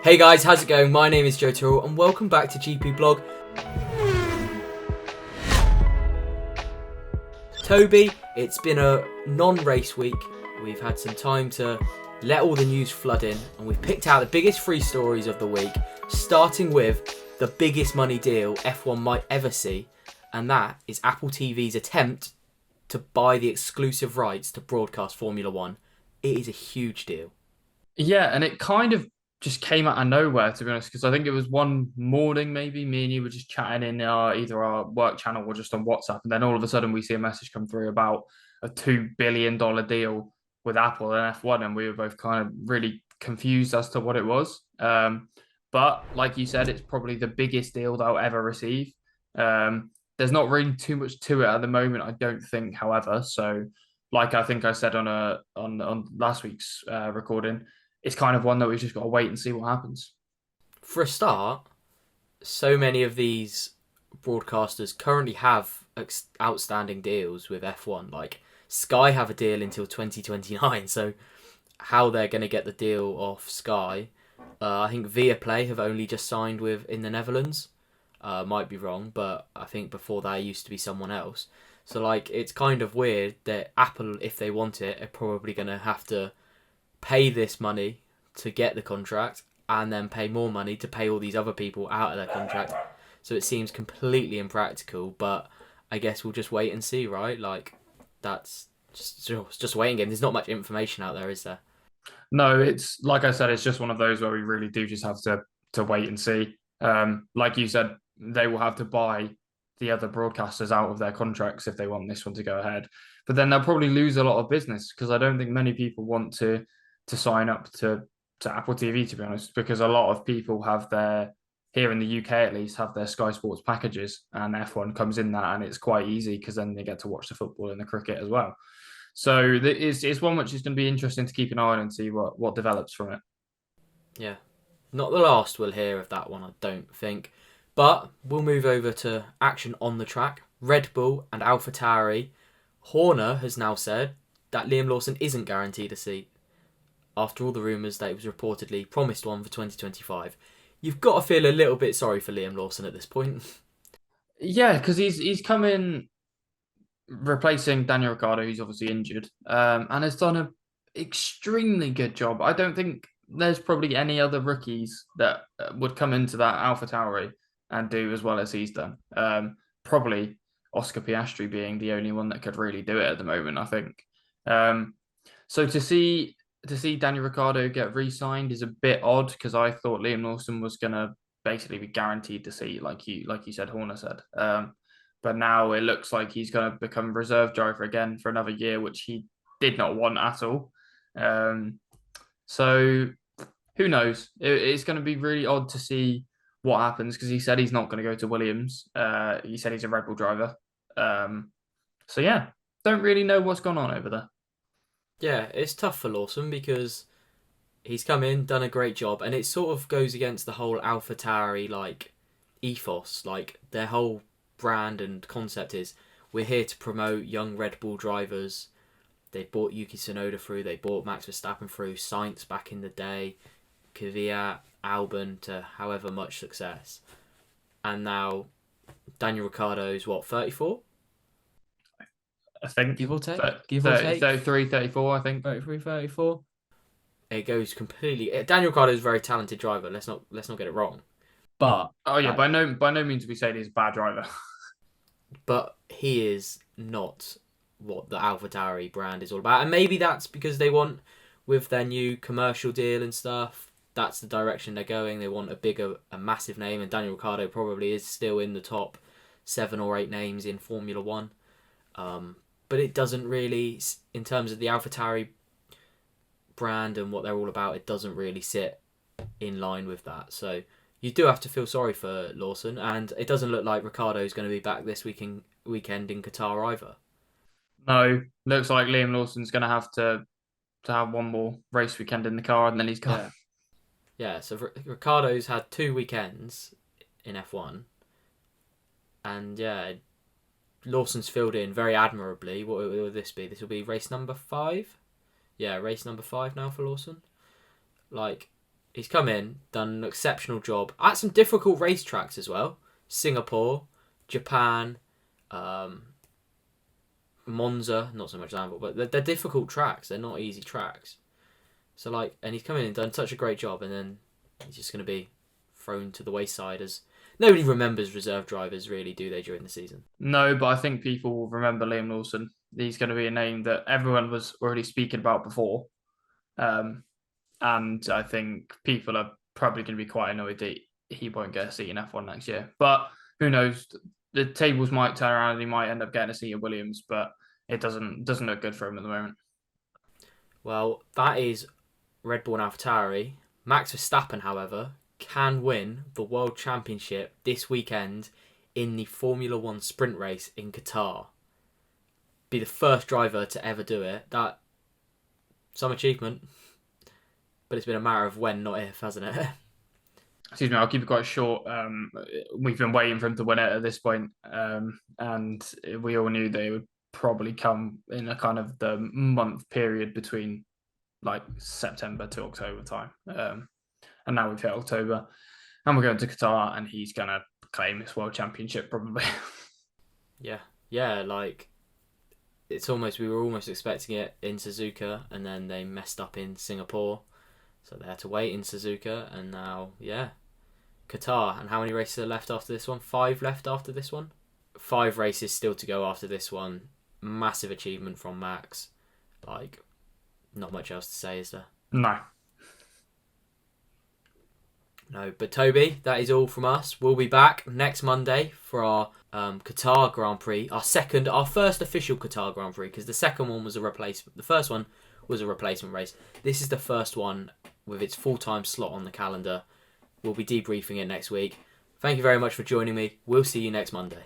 Hey guys, how's it going? My name is Joe Tyrrell and welcome back to GP Blog. Toby, it's been a non-race week. We've had some time to let all the news flood in and we've picked out the biggest three stories of the week, starting with the biggest money deal F1 might ever see, and that is Apple TV's attempt to buy the exclusive rights to broadcast Formula One. It is a huge deal. Yeah, and it kind of just came out of nowhere, to be honest, because I think it was one morning, maybe me and you were just chatting in either our work channel or just on WhatsApp, and then all of a sudden we see a message come through about a $2 billion deal with Apple and F1, and we were both kind of really confused as to what it was. But like you said, it's probably the biggest deal they'll ever receive. There's not really too much to it at the moment, I don't think, however. So, like I think I said on last week's recording, it's kind of one that we've just got to wait and see what happens. For a start, so many of these broadcasters currently have outstanding deals with F1. Like Sky have a deal until 2029, so how they're going to get the deal off Sky? I think Viaplay have only just signed with in the Netherlands. Might be wrong, but I think before that it used to be someone else. So like it's kind of weird that Apple, if they want it, are probably going to have to pay this money to get the contract and then pay more money to pay all these other people out of their contract. So it seems completely impractical, but I guess we'll just wait and see, right? Like that's just a waiting game. There's not much information out there, is there? No, it's like I said, it's just one of those where we really do just have to wait and see. Like you said, they will have to buy the other broadcasters out of their contracts if they want this one to go ahead. But then they'll probably lose a lot of business because I don't think many people want to sign up to Apple TV, to be honest, because a lot of people have their here in the UK at least have their Sky Sports packages, and F1 comes in that, and it's quite easy because then they get to watch the football and the cricket as well. So it's one which is going to be interesting to keep an eye on and see what develops from it. Yeah. Not the last we'll hear of that one, I don't think. But we'll move over to action on the track. Red Bull and AlphaTauri. Horner has now said that Liam Lawson isn't guaranteed a seat after all the rumours that he was reportedly promised one for 2025. You've got to feel a little bit sorry for Liam Lawson at this point. Yeah, because he's come in replacing Daniel Ricciardo, who's obviously injured, and has done an extremely good job. I don't think there's probably any other rookies that would come into that AlphaTauri and do as well as he's done. Probably Oscar Piastri being the only one that could really do it at the moment, I think. Um, so to see Daniel Ricciardo get re-signed is a bit odd because I thought Liam Lawson was gonna basically be guaranteed to see, like you said, Horner said. But now it looks like he's going to become reserve driver again for another year, which he did not want at all. Um, so who knows? It's going to be really odd to see what happens because he said he's not going to go to Williams. He said he's a Red Bull driver. So yeah, don't really know what's gone on over there. Yeah, it's tough for Lawson because he's come in, done a great job, and it sort of goes against the whole AlphaTauri like ethos. Like their whole brand and concept is we're here to promote young Red Bull drivers. They bought Yuki Tsunoda through, they bought Max Verstappen through, Sainz back in the day, Kvyat, Albon to however much success. And now Daniel Ricciardo's what, 34? I think Give or take? 30, Give or 30, take? 33, 34, I think. 33, 34? It goes completely. Daniel Ricciardo is a very talented driver. Let's not get it wrong. But Oh yeah, that by no means we say he's a bad driver. but he is not what the AlphaTauri brand is all about. And maybe that's because they want, with their new commercial deal and stuff, that's the direction they're going. They want a massive name, and Daniel Ricciardo probably is still in the top 7 or 8 names in Formula One. But it doesn't really, in terms of the AlphaTauri brand and what they're all about, it doesn't really sit in line with that. So you do have to feel sorry for Lawson, and it doesn't look like Ricardo's going to be back this weekend in Qatar either. No, looks like Liam Lawson's going to have to have one more race weekend in the car, and then he's gone. Yeah, yeah. So Ricardo's had 2 weekends in F1, and yeah, Lawson's filled in very admirably. What will this be? This will be race number 5. Yeah, race number 5 now for Lawson. Like He's come in, done an exceptional job at some difficult racetracks as well. Singapore, Japan, Monza, not so much Zandvoort, but they're difficult tracks. They're not easy tracks. So and he's come in and done such a great job, and then he's just going to be thrown to the wayside as nobody remembers reserve drivers, really, do they, during the season? No, but I think people will remember Liam Lawson. He's going to be a name that everyone was already speaking about before. And I think people are probably going to be quite annoyed that he won't get a seat in F1 next year. But who knows? The tables might turn around and he might end up getting a seat at Williams, but it doesn't look good for him at the moment. Well, that is Red Bull and AlphaTauri. Max Verstappen, however, can win the World Championship this weekend in the Formula One sprint race in Qatar. Be the first driver to ever do it. That's some achievement. But it's been a matter of when, not if, hasn't it? Excuse me, I'll keep it quite short. We've been waiting for him to win it at this point, and we all knew they would probably come in a kind of the month period between like September to October time. And now we've hit October, and we're going to Qatar, and he's going to claim this world championship probably. Yeah, like we were almost expecting it in Suzuka, and then they messed up in Singapore. So they had to wait in Suzuka, and now, Qatar. And how many races are left after this one? 5 left after this one? 5 races still to go after this one. Massive achievement from Max. Not much else to say, is there? No, but Toby, that is all from us. We'll be back next Monday for our Qatar Grand Prix, our first official Qatar Grand Prix, because the second one was a replacement. The first one was a replacement race. This is the first one with its full-time slot on the calendar. We'll be debriefing it next week. Thank you very much for joining me. We'll see you next Monday.